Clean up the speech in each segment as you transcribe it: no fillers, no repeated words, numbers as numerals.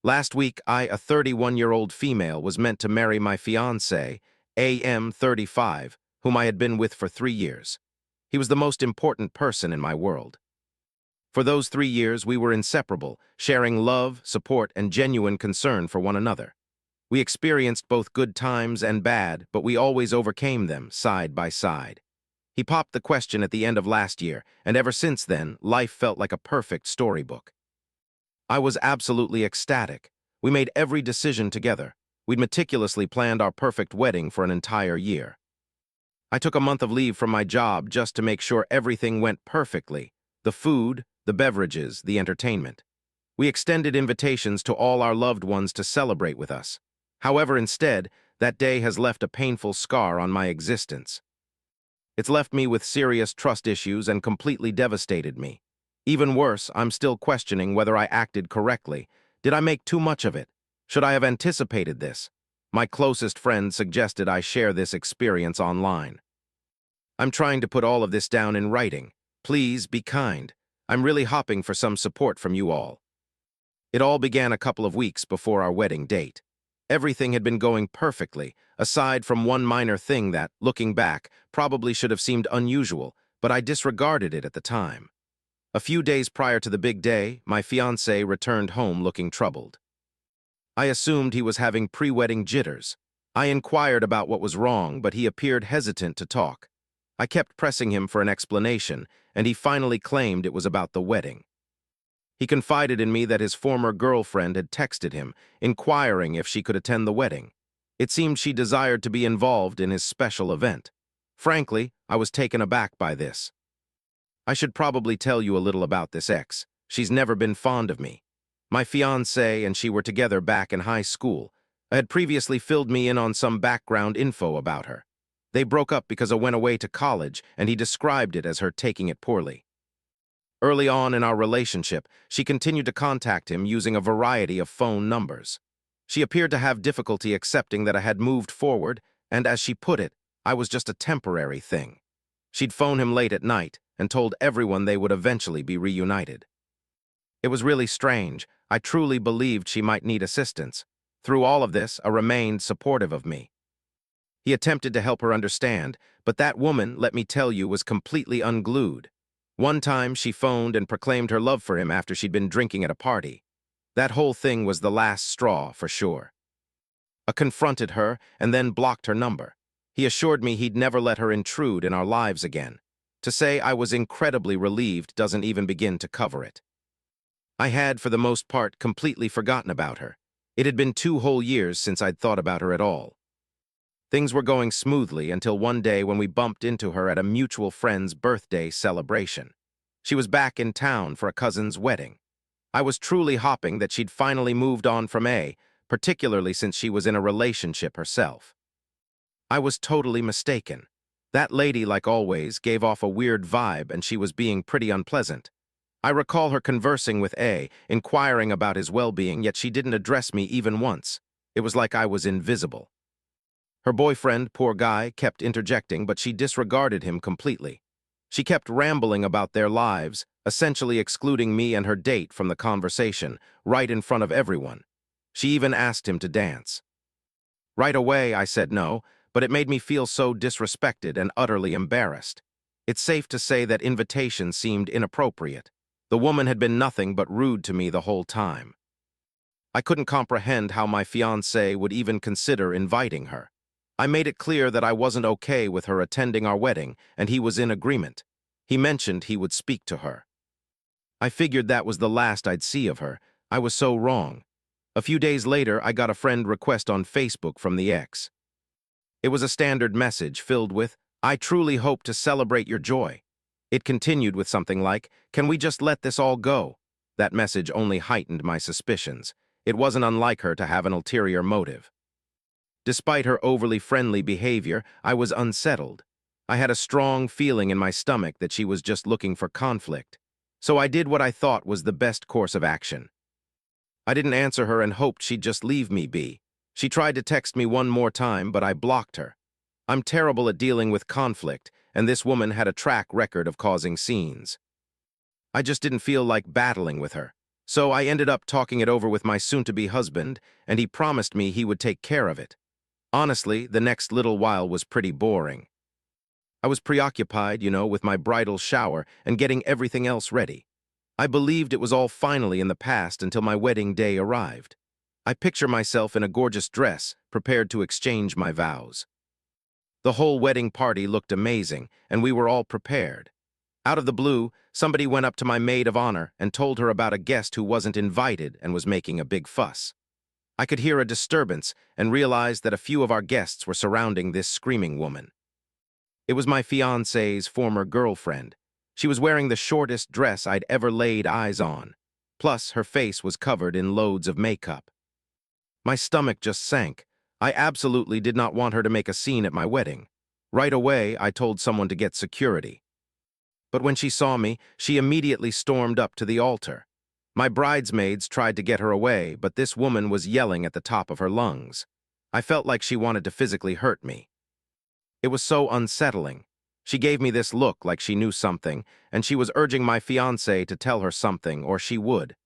Last week, a 31-year-old female, was meant to marry my fiancé, AM 35, whom I had been with for 3 years. He was the most important person in my world. For those 3 years, we were inseparable, sharing love, support, and genuine concern for one another. We experienced both good times and bad, but we always overcame them, side by side. He popped the question at the end of last year, and ever since then, life felt like a perfect storybook. I was absolutely ecstatic. We made every decision together. We'd meticulously planned our perfect wedding for an entire year. I took a month of leave from my job just to make sure everything went perfectly. The food, the beverages, the entertainment. We extended invitations to all our loved ones to celebrate with us. However, instead, that day has left a painful scar on my existence. It's left me with serious trust issues and completely devastated me. Even worse, I'm still questioning whether I acted correctly. Did I make too much of it? Should I have anticipated this? My closest friend suggested I share this experience online. I'm trying to put all of this down in writing. Please be kind. I'm really hoping for some support from you all. It all began a couple of weeks before our wedding date. Everything had been going perfectly, aside from one minor thing that, looking back, probably should have seemed unusual, but I disregarded it at the time. A few days prior to the big day, my fiancé returned home looking troubled. I assumed he was having pre-wedding jitters. I inquired about what was wrong, but he appeared hesitant to talk. I kept pressing him for an explanation, and he finally claimed it was about the wedding. He confided in me that his former girlfriend had texted him, inquiring if she could attend the wedding. It seemed she desired to be involved in his special event. Frankly, I was taken aback by this. I should probably tell you a little about this ex. She's never been fond of me. My fiancé and she were together back in high school. I had previously filled me in on some background info about her. They broke up because I went away to college, and he described it as her taking it poorly. Early on in our relationship, she continued to contact him using a variety of phone numbers. She appeared to have difficulty accepting that I had moved forward, and as she put it, I was just a temporary thing. She'd phone him late at night and told everyone they would eventually be reunited. It was really strange. I truly believed she might need assistance. Through all of this, I remained supportive of me. He attempted to help her understand, but that woman, let me tell you, was completely unglued. One time, she phoned and proclaimed her love for him after she'd been drinking at a party. That whole thing was the last straw, for sure. I confronted her and then blocked her number. He assured me he'd never let her intrude in our lives again. To say I was incredibly relieved doesn't even begin to cover it. I had, for the most part, completely forgotten about her. It had been 2 whole years since I'd thought about her at all. Things were going smoothly until one day when we bumped into her at a mutual friend's birthday celebration. She was back in town for a cousin's wedding. I was truly hoping that she'd finally moved on from A, particularly since she was in a relationship herself. I was totally mistaken. That lady, like always, gave off a weird vibe, and she was being pretty unpleasant. I recall her conversing with A, inquiring about his well-being, yet she didn't address me even once. It was like I was invisible. Her boyfriend, poor guy, kept interjecting, but she disregarded him completely. She kept rambling about their lives, essentially excluding me and her date from the conversation, right in front of everyone. She even asked him to dance. Right away, I said no, but it made me feel so disrespected and utterly embarrassed. It's safe to say that invitation seemed inappropriate. The woman had been nothing but rude to me the whole time. I couldn't comprehend how my fiancé would even consider inviting her. I made it clear that I wasn't okay with her attending our wedding, and he was in agreement. He mentioned he would speak to her. I figured that was the last I'd see of her. I was so wrong. A few days later, I got a friend request on Facebook from the ex. It was a standard message filled with, "I truly hope to celebrate your joy." It continued with something like, "Can we just let this all go?" That message only heightened my suspicions. It wasn't unlike her to have an ulterior motive. Despite her overly friendly behavior, I was unsettled. I had a strong feeling in my stomach that she was just looking for conflict. So I did what I thought was the best course of action. I didn't answer her and hoped she'd just leave me be. She tried to text me one more time, but I blocked her. I'm terrible at dealing with conflict, and this woman had a track record of causing scenes. I just didn't feel like battling with her. So I ended up talking it over with my soon-to-be husband, and he promised me he would take care of it. Honestly, the next little while was pretty boring. I was preoccupied, with my bridal shower and getting everything else ready. I believed it was all finally in the past until my wedding day arrived. I picture myself in a gorgeous dress, prepared to exchange my vows. The whole wedding party looked amazing, and we were all prepared. Out of the blue, somebody went up to my maid of honor and told her about a guest who wasn't invited and was making a big fuss. I could hear a disturbance and realized that a few of our guests were surrounding this screaming woman. It was my fiancé's former girlfriend. She was wearing the shortest dress I'd ever laid eyes on. Plus, her face was covered in loads of makeup. My stomach just sank. I absolutely did not want her to make a scene at my wedding. Right away, I told someone to get security. But when she saw me, she immediately stormed up to the altar. My bridesmaids tried to get her away, but this woman was yelling at the top of her lungs. I felt like she wanted to physically hurt me. It was so unsettling. She gave me this look like she knew something, and she was urging my fiancé to tell her something or she would,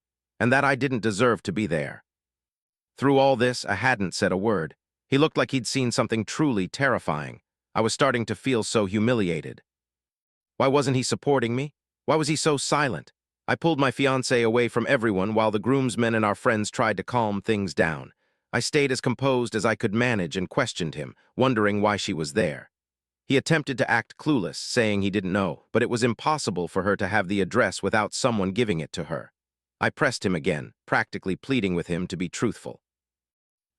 and that I didn't deserve to be there. Through all this, I hadn't said a word. He looked like he'd seen something truly terrifying. I was starting to feel so humiliated. Why wasn't he supporting me? Why was he so silent? I pulled my fiancé away from everyone while the groomsmen and our friends tried to calm things down. I stayed as composed as I could manage and questioned him, wondering why she was there. He attempted to act clueless, saying he didn't know, but it was impossible for her to have the address without someone giving it to her. I pressed him again, practically pleading with him to be truthful.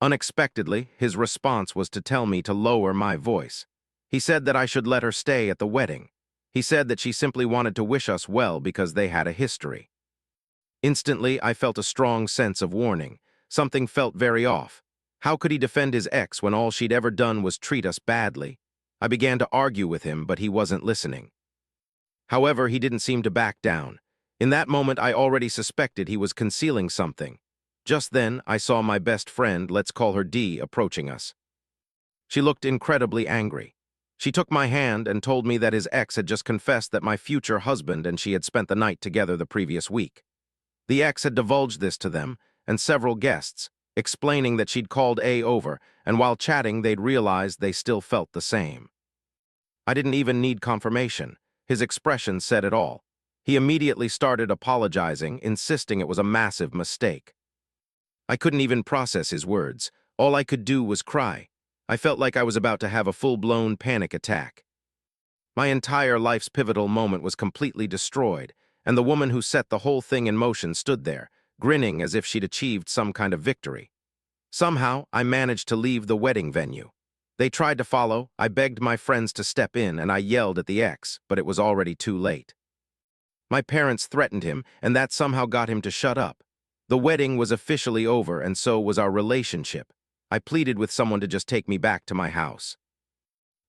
Unexpectedly, his response was to tell me to lower my voice. He said that I should let her stay at the wedding. He said that she simply wanted to wish us well because they had a history. Instantly, I felt a strong sense of warning. Something felt very off. How could he defend his ex when all she'd ever done was treat us badly? I began to argue with him, but he wasn't listening. However, he didn't seem to back down. In that moment, I already suspected he was concealing something. Just then, I saw my best friend, let's call her Dee, approaching us. She looked incredibly angry. She took my hand and told me that his ex had just confessed that my future husband and she had spent the night together the previous week. The ex had divulged this to them and several guests, explaining that she'd called A over, and while chatting, they'd realized they still felt the same. I didn't even need confirmation. His expression said it all. He immediately started apologizing, insisting it was a massive mistake. I couldn't even process his words. All I could do was cry. I felt like I was about to have a full-blown panic attack. My entire life's pivotal moment was completely destroyed, and the woman who set the whole thing in motion stood there, grinning as if she'd achieved some kind of victory. Somehow, I managed to leave the wedding venue. They tried to follow, I begged my friends to step in, and I yelled at the ex, but it was already too late. My parents threatened him, and that somehow got him to shut up. The wedding was officially over, and so was our relationship. I pleaded with someone to just take me back to my house.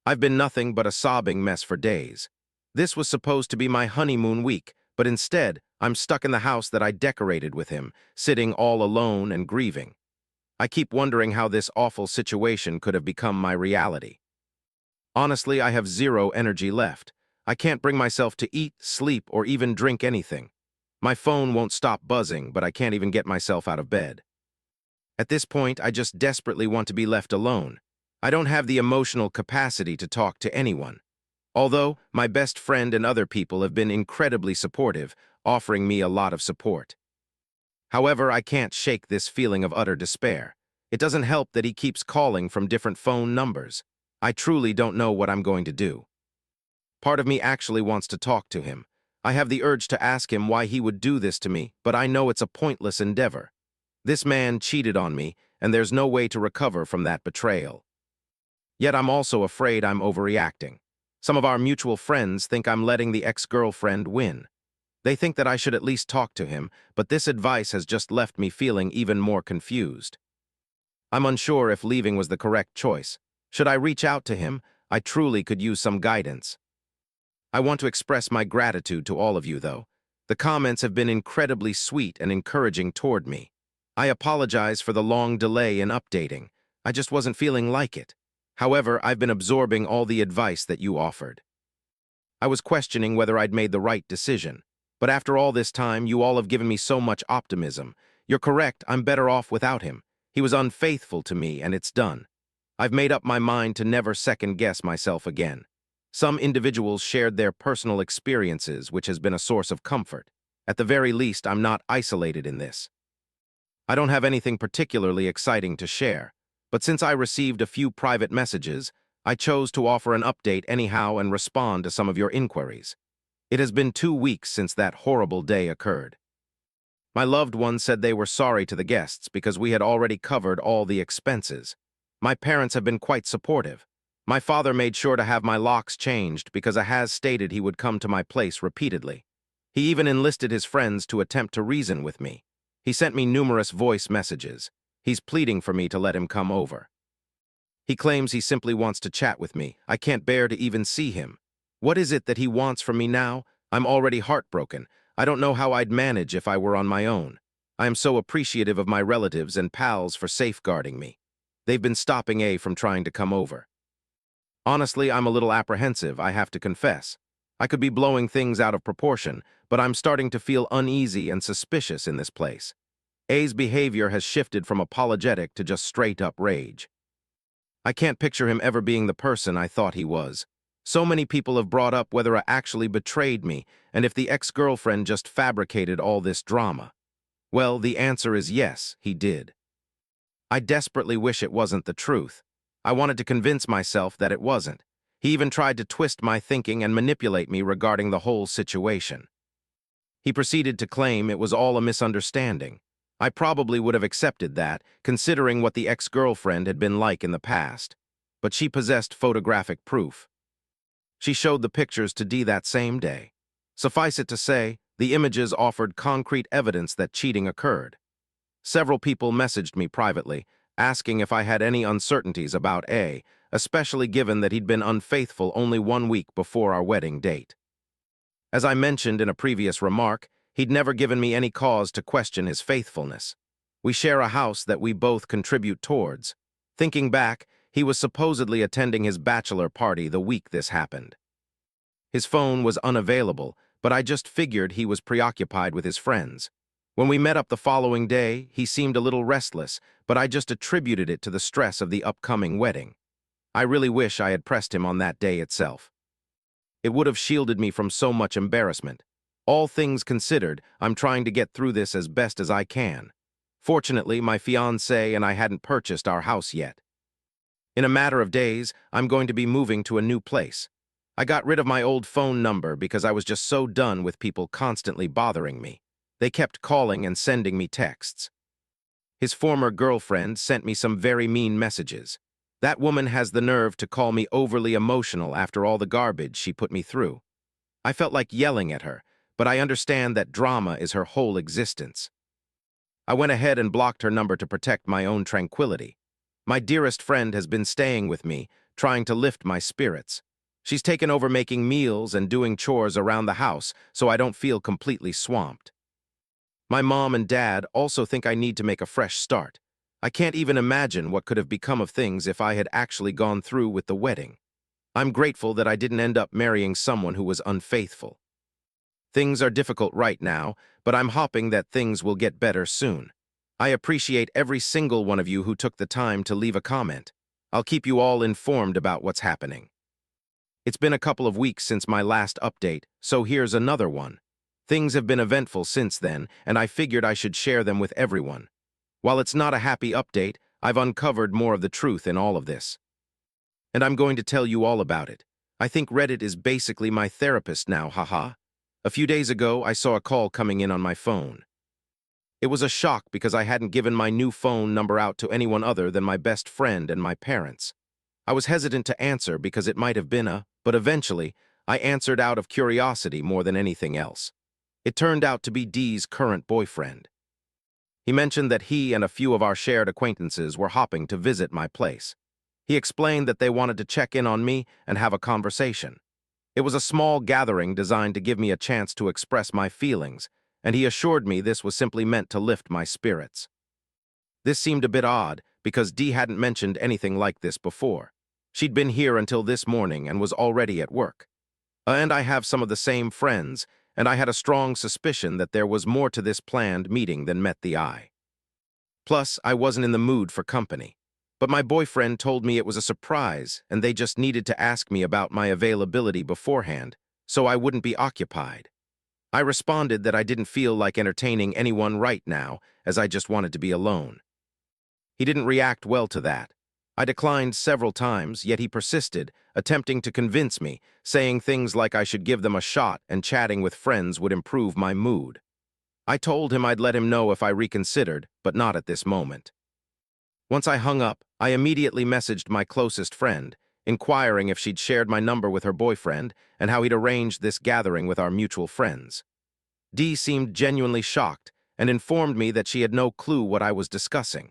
I've been nothing but a sobbing mess for days. This was supposed to be my honeymoon week, but instead, I'm stuck in the house that I decorated with him, sitting all alone and grieving. I keep wondering how this awful situation could have become my reality. Honestly, I have zero energy left. I can't bring myself to eat, sleep, or even drink anything. My phone won't stop buzzing, but I can't even get myself out of bed. At this point, I just desperately want to be left alone. I don't have the emotional capacity to talk to anyone. Although, my best friend and other people have been incredibly supportive, offering me a lot of support. However, I can't shake this feeling of utter despair. It doesn't help that he keeps calling from different phone numbers. I truly don't know what I'm going to do. Part of me actually wants to talk to him. I have the urge to ask him why he would do this to me, but I know it's a pointless endeavor. This man cheated on me, and there's no way to recover from that betrayal. Yet I'm also afraid I'm overreacting. Some of our mutual friends think I'm letting the ex-girlfriend win. They think that I should at least talk to him, but this advice has just left me feeling even more confused. I'm unsure if leaving was the correct choice. Should I reach out to him? I truly could use some guidance. I want to express my gratitude to all of you, though. The comments have been incredibly sweet and encouraging toward me. I apologize for the long delay in updating. I just wasn't feeling like it. However, I've been absorbing all the advice that you offered. I was questioning whether I'd made the right decision. But after all this time, you all have given me so much optimism. You're correct, I'm better off without him. He was unfaithful to me, and it's done. I've made up my mind to never second-guess myself again. Some individuals shared their personal experiences, which has been a source of comfort. At the very least, I'm not isolated in this. I don't have anything particularly exciting to share, but since I received a few private messages, I chose to offer an update anyhow and respond to some of your inquiries. It has been 2 weeks since that horrible day occurred. My loved ones said they were sorry to the guests because we had already covered all the expenses. My parents have been quite supportive. My father made sure to have my locks changed because Ahaz stated he would come to my place repeatedly. He even enlisted his friends to attempt to reason with me. He sent me numerous voice messages. He's pleading for me to let him come over. He claims he simply wants to chat with me. I can't bear to even see him. What is it that he wants from me now? I'm already heartbroken. I don't know how I'd manage if I were on my own. I am so appreciative of my relatives and pals for safeguarding me. They've been stopping A from trying to come over. Honestly, I'm a little apprehensive, I have to confess. I could be blowing things out of proportion, but I'm starting to feel uneasy and suspicious in this place. A's behavior has shifted from apologetic to just straight-up rage. I can't picture him ever being the person I thought he was. So many people have brought up whether A actually betrayed me and if the ex-girlfriend just fabricated all this drama. Well, the answer is yes, he did. I desperately wish it wasn't the truth. I wanted to convince myself that it wasn't. He even tried to twist my thinking and manipulate me regarding the whole situation. He proceeded to claim it was all a misunderstanding. I probably would have accepted that, considering what the ex-girlfriend had been like in the past. But she possessed photographic proof. She showed the pictures to D that same day. Suffice it to say, the images offered concrete evidence that cheating occurred. Several people messaged me privately, asking if I had any uncertainties about A, especially given that he'd been unfaithful only 1 week before our wedding date. As I mentioned in a previous remark, he'd never given me any cause to question his faithfulness. We share a house that we both contribute towards. Thinking back, he was supposedly attending his bachelor party the week this happened. His phone was unavailable, but I just figured he was preoccupied with his friends. When we met up the following day, he seemed a little restless, but I just attributed it to the stress of the upcoming wedding. I really wish I had pressed him on that day itself. It would have shielded me from so much embarrassment. All things considered, I'm trying to get through this as best as I can. Fortunately, my fiancé and I hadn't purchased our house yet. In a matter of days, I'm going to be moving to a new place. I got rid of my old phone number because I was just so done with people constantly bothering me. They kept calling and sending me texts. His former girlfriend sent me some very mean messages. That woman has the nerve to call me overly emotional after all the garbage she put me through. I felt like yelling at her, but I understand that drama is her whole existence. I went ahead and blocked her number to protect my own tranquility. My dearest friend has been staying with me, trying to lift my spirits. She's taken over making meals and doing chores around the house so I don't feel completely swamped. My mom and dad also think I need to make a fresh start. I can't even imagine what could have become of things if I had actually gone through with the wedding. I'm grateful that I didn't end up marrying someone who was unfaithful. Things are difficult right now, but I'm hoping that things will get better soon. I appreciate every single one of you who took the time to leave a comment. I'll keep you all informed about what's happening. It's been a couple of weeks since my last update, so here's another one. Things have been eventful since then, and I figured I should share them with everyone. While it's not a happy update, I've uncovered more of the truth in all of this. And I'm going to tell you all about it. I think Reddit is basically my therapist now, haha. A few days ago, I saw a call coming in on my phone. It was a shock because I hadn't given my new phone number out to anyone other than my best friend and my parents. I was hesitant to answer because it might have been but eventually, I answered out of curiosity more than anything else. It turned out to be Dee's current boyfriend. He mentioned that he and a few of our shared acquaintances were hopping to visit my place. He explained that they wanted to check in on me and have a conversation. It was a small gathering designed to give me a chance to express my feelings, and he assured me this was simply meant to lift my spirits. This seemed a bit odd because Dee hadn't mentioned anything like this before. She'd been here until this morning and was already at work. And I have some of the same friends, and I had a strong suspicion that there was more to this planned meeting than met the eye. Plus, I wasn't in the mood for company. But my boyfriend told me it was a surprise and they just needed to ask me about my availability beforehand, so I wouldn't be occupied. I responded that I didn't feel like entertaining anyone right now, as I just wanted to be alone. He didn't react well to that. I declined several times, yet he persisted, attempting to convince me, saying things like I should give them a shot and chatting with friends would improve my mood. I told him I'd let him know if I reconsidered, but not at this moment. Once I hung up, I immediately messaged my closest friend, inquiring if she'd shared my number with her boyfriend and how he'd arranged this gathering with our mutual friends. Dee seemed genuinely shocked and informed me that she had no clue what I was discussing.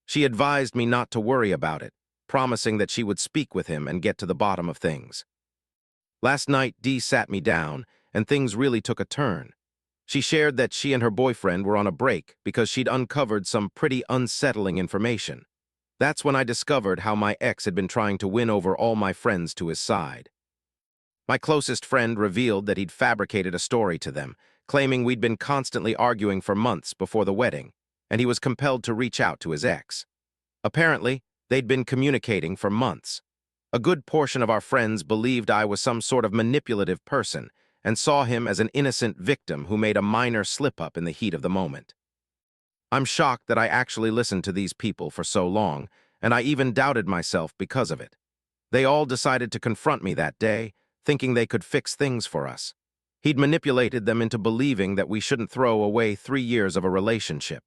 She advised me not to worry about it, promising that she would speak with him and get to the bottom of things. Last night, Dee sat me down, and things really took a turn. She shared that she and her boyfriend were on a break because she'd uncovered some pretty unsettling information. That's when I discovered how my ex had been trying to win over all my friends to his side. My closest friend revealed that he'd fabricated a story to them, claiming we'd been constantly arguing for months before the wedding, and he was compelled to reach out to his ex. Apparently, they'd been communicating for months. A good portion of our friends believed I was some sort of manipulative person and saw him as an innocent victim who made a minor slip-up in the heat of the moment. I'm shocked that I actually listened to these people for so long, and I even doubted myself because of it. They all decided to confront me that day, thinking they could fix things for us. He'd manipulated them into believing that we shouldn't throw away 3 years of a relationship.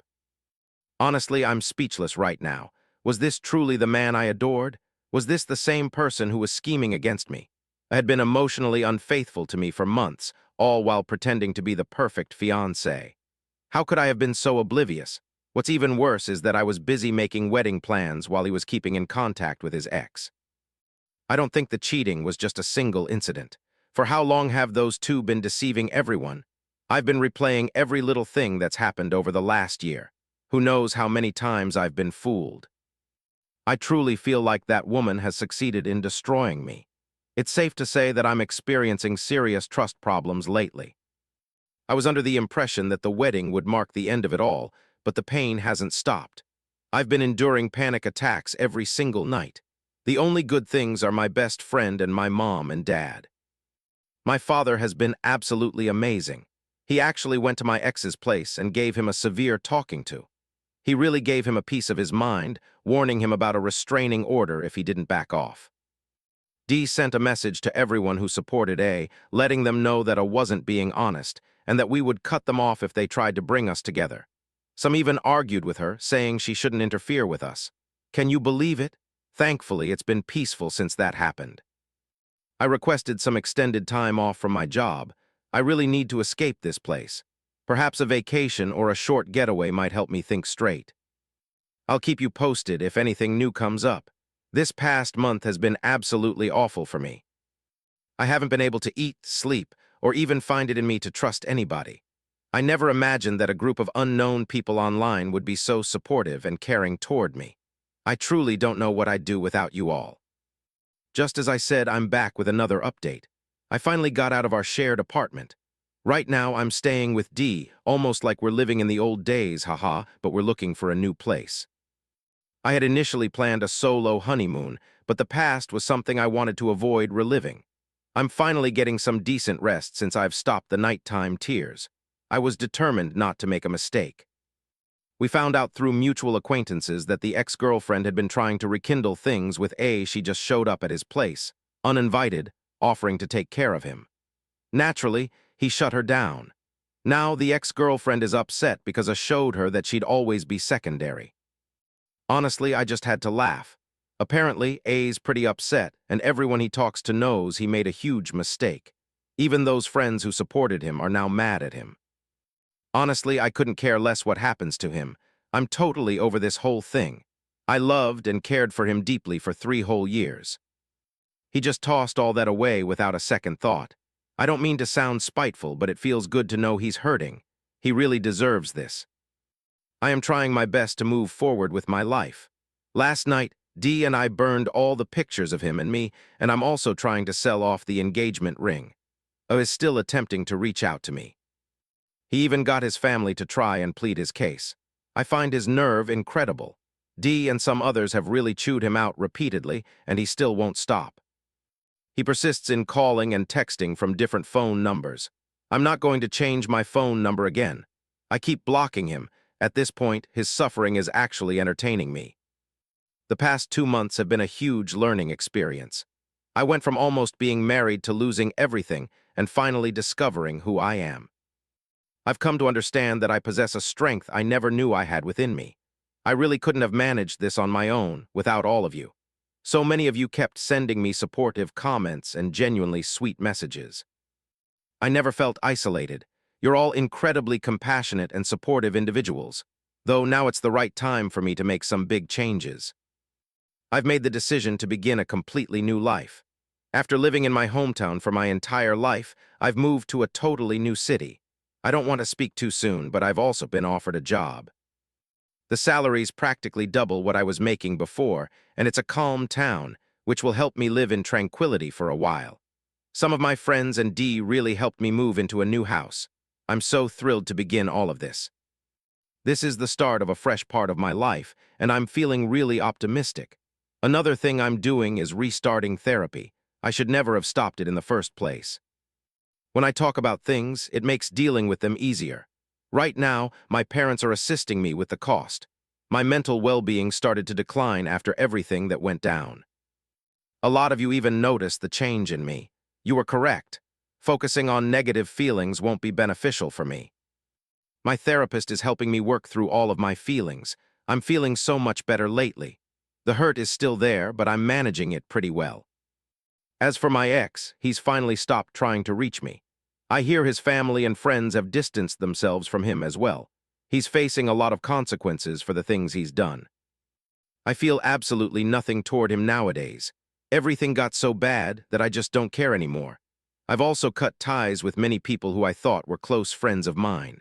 Honestly, I'm speechless right now. Was this truly the man I adored? Was this the same person who was scheming against me? Had been emotionally unfaithful to me for months, all while pretending to be the perfect fiancé. How could I have been so oblivious? What's even worse is that I was busy making wedding plans while he was keeping in contact with his ex. I don't think the cheating was just a single incident. For how long have those two been deceiving everyone? I've been replaying every little thing that's happened over the last year. Who knows how many times I've been fooled? I truly feel like that woman has succeeded in destroying me. It's safe to say that I'm experiencing serious trust problems lately. I was under the impression that the wedding would mark the end of it all, but the pain hasn't stopped. I've been enduring panic attacks every single night. The only good things are my best friend and my mom and dad. My father has been absolutely amazing. He actually went to my ex's place and gave him a severe talking to. He really gave him a piece of his mind, warning him about a restraining order if he didn't back off. Dee sent a message to everyone who supported A, letting them know that I wasn't being honest, and that we would cut them off if they tried to bring us together. Some even argued with her, saying she shouldn't interfere with us. Can you believe it? Thankfully, it's been peaceful since that happened. I requested some extended time off from my job. I really need to escape this place. Perhaps a vacation or a short getaway might help me think straight. I'll keep you posted if anything new comes up. This past month has been absolutely awful for me. I haven't been able to eat, sleep, or even find it in me to trust anybody. I never imagined that a group of unknown people online would be so supportive and caring toward me. I truly don't know what I'd do without you all. Just as I said, I'm back with another update. I finally got out of our shared apartment. Right now, I'm staying with Dee, almost like we're living in the old days, haha, but we're looking for a new place. I had initially planned a solo honeymoon, but the past was something I wanted to avoid reliving. I'm finally getting some decent rest since I've stopped the nighttime tears. I was determined not to make a mistake. We found out through mutual acquaintances that the ex-girlfriend had been trying to rekindle things with A. She just showed up at his place, uninvited, offering to take care of him. Naturally, he shut her down. Now the ex-girlfriend is upset because I showed her that she'd always be secondary. Honestly, I just had to laugh. Apparently, A's pretty upset, and everyone he talks to knows he made a huge mistake. Even those friends who supported him are now mad at him. Honestly, I couldn't care less what happens to him. I'm totally over this whole thing. I loved and cared for him deeply for 3 whole years. He just tossed all that away without a second thought. I don't mean to sound spiteful, but it feels good to know he's hurting. He really deserves this. I am trying my best to move forward with my life. Last night, Dee and I burned all the pictures of him and me, and I'm also trying to sell off the engagement ring. is still attempting to reach out to me. He even got his family to try and plead his case. I find his nerve incredible. D and some others have really chewed him out repeatedly, and he still won't stop. He persists in calling and texting from different phone numbers. I'm not going to change my phone number again. I keep blocking him. At this point, his suffering is actually entertaining me. The past 2 months have been a huge learning experience. I went from almost being married to losing everything and finally discovering who I am. I've come to understand that I possess a strength I never knew I had within me. I really couldn't have managed this on my own without all of you. So many of you kept sending me supportive comments and genuinely sweet messages. I never felt isolated. You're all incredibly compassionate and supportive individuals, though now it's the right time for me to make some big changes. I've made the decision to begin a completely new life. After living in my hometown for my entire life, I've moved to a totally new city. I don't want to speak too soon, but I've also been offered a job. The salary's practically double what I was making before, and it's a calm town, which will help me live in tranquility for a while. Some of my friends and Dee really helped me move into a new house. I'm so thrilled to begin all of this. This is the start of a fresh part of my life, and I'm feeling really optimistic. Another thing I'm doing is restarting therapy. I should never have stopped it in the first place. When I talk about things, it makes dealing with them easier. Right now, my parents are assisting me with the cost. My mental well-being started to decline after everything that went down. A lot of you even noticed the change in me. You were correct. Focusing on negative feelings won't be beneficial for me. My therapist is helping me work through all of my feelings. I'm feeling so much better lately. The hurt is still there, but I'm managing it pretty well. As for my ex, he's finally stopped trying to reach me. I hear his family and friends have distanced themselves from him as well. He's facing a lot of consequences for the things he's done. I feel absolutely nothing toward him nowadays. Everything got so bad that I just don't care anymore. I've also cut ties with many people who I thought were close friends of mine.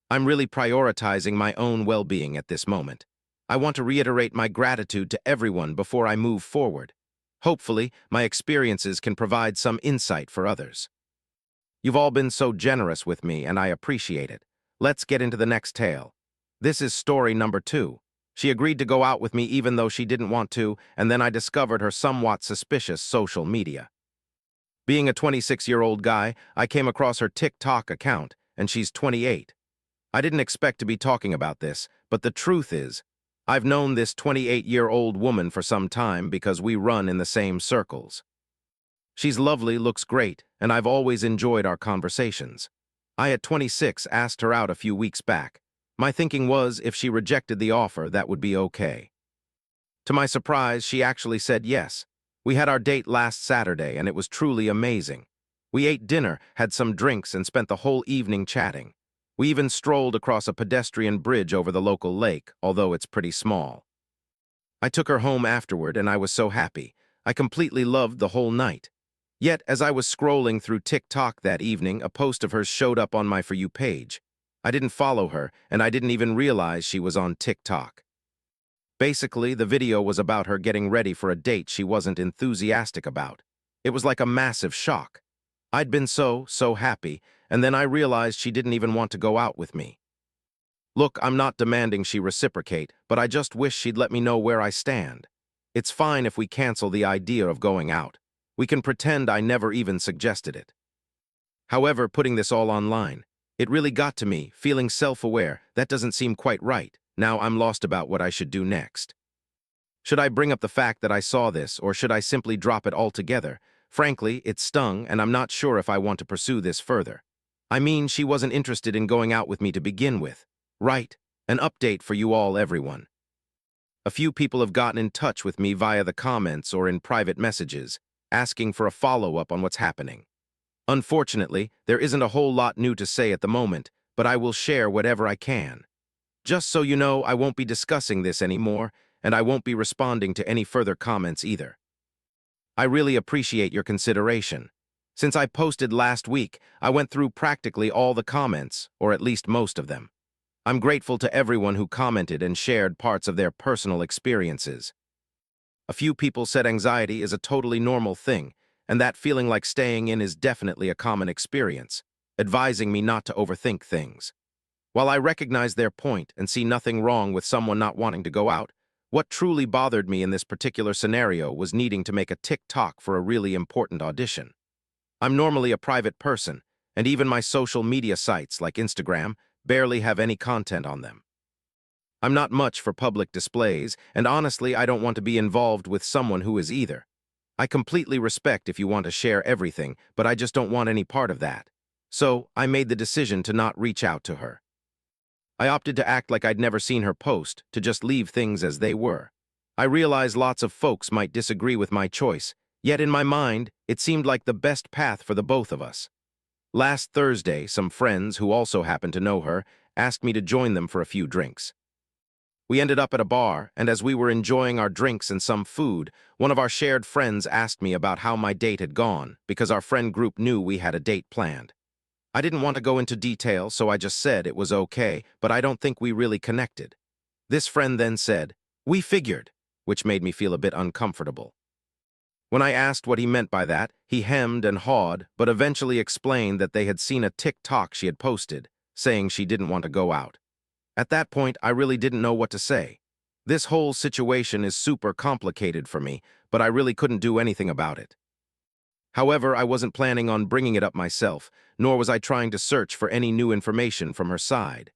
I'm really prioritizing my own well-being at this moment. I want to reiterate my gratitude to everyone before I move forward. Hopefully, my experiences can provide some insight for others. You've all been so generous with me, and I appreciate it. Let's get into the next tale. This is story number 2. She agreed to go out with me even though she didn't want to, and then I discovered her somewhat suspicious social media. Being a 26-year-old guy, I came across her TikTok account, and she's 28. I didn't expect to be talking about this, but the truth is, I've known this 28-year-old woman for some time because we run in the same circles. She's lovely, looks great, and I've always enjoyed our conversations. I, at 26, asked her out a few weeks back. My thinking was if she rejected the offer, that would be okay. To my surprise, she actually said yes. We had our date last Saturday, and it was truly amazing. We ate dinner, had some drinks, and spent the whole evening chatting. We even strolled across a pedestrian bridge over the local lake, although it's pretty small. I took her home afterward, and I was so happy. I completely loved the whole night. Yet, as I was scrolling through TikTok that evening, a post of hers showed up on my For You page. I didn't follow her, and I didn't even realize she was on TikTok. Basically, the video was about her getting ready for a date she wasn't enthusiastic about. It was like a massive shock. I'd been so happy, and then I realized she didn't even want to go out with me. Look, I'm not demanding she reciprocate, but I just wish she'd let me know where I stand. It's fine if we cancel the idea of going out. We can pretend I never even suggested it. However, putting this all online, it really got to me, feeling self-aware. That doesn't seem quite right. Now I'm lost about what I should do next. Should I bring up the fact that I saw this, or should I simply drop it altogether? Frankly, it stung, and I'm not sure if I want to pursue this further. I mean, she wasn't interested in going out with me to begin with. Right, an update for you all, everyone. A few people have gotten in touch with me via the comments or in private messages, asking for a follow-up on what's happening. Unfortunately, there isn't a whole lot new to say at the moment, but I will share whatever I can. Just so you know, I won't be discussing this anymore, and I won't be responding to any further comments either. I really appreciate your consideration. Since I posted last week, I went through practically all the comments, or at least most of them. I'm grateful to everyone who commented and shared parts of their personal experiences. A few people said anxiety is a totally normal thing, and that feeling like staying in is definitely a common experience, advising me not to overthink things. While I recognize their point and see nothing wrong with someone not wanting to go out, what truly bothered me in this particular scenario was needing to make a TikTok for a really important audition. I'm normally a private person, and even my social media sites like Instagram barely have any content on them. I'm not much for public displays, and honestly, I don't want to be involved with someone who is either. I completely respect if you want to share everything, but I just don't want any part of that. So, I made the decision to not reach out to her. I opted to act like I'd never seen her post, to just leave things as they were. I realize lots of folks might disagree with my choice, yet in my mind, it seemed like the best path for the both of us. Last Thursday, some friends who also happened to know her asked me to join them for a few drinks. We ended up at a bar, and as we were enjoying our drinks and some food, one of our shared friends asked me about how my date had gone, because our friend group knew we had a date planned. I didn't want to go into detail, so I just said it was okay, but I don't think we really connected. This friend then said, "We figured," which made me feel a bit uncomfortable. When I asked what he meant by that, he hemmed and hawed, but eventually explained that they had seen a TikTok she had posted, saying she didn't want to go out. At that point, I really didn't know what to say. This whole situation is super complicated for me, but I really couldn't do anything about it. However, I wasn't planning on bringing it up myself, nor was I trying to search for any new information from her side.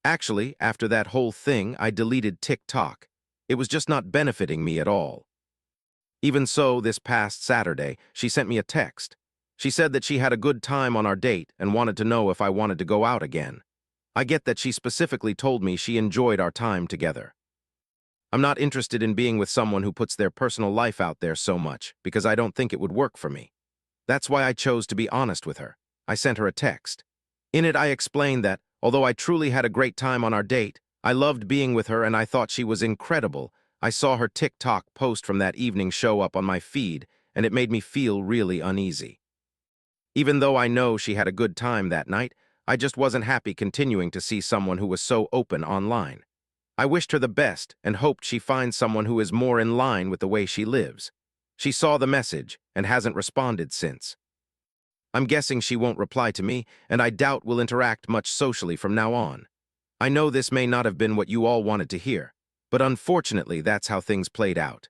Actually, after that whole thing, I deleted TikTok. It was just not benefiting me at all. Even so, this past Saturday, she sent me a text. She said that she had a good time on our date and wanted to know if I wanted to go out again. I get that she specifically told me she enjoyed our time together. I'm not interested in being with someone who puts their personal life out there so much, because I don't think it would work for me. That's why I chose to be honest with her. I sent her a text. In it, I explained that, although I truly had a great time on our date, I loved being with her and I thought she was incredible. I saw her TikTok post from that evening show up on my feed, and it made me feel really uneasy. Even though I know she had a good time that night, I just wasn't happy continuing to see someone who was so open online. I wished her the best and hoped she finds someone who is more in line with the way she lives. She saw the message and hasn't responded since. I'm guessing she won't reply to me, and I doubt we'll interact much socially from now on. I know this may not have been what you all wanted to hear, but unfortunately that's how things played out.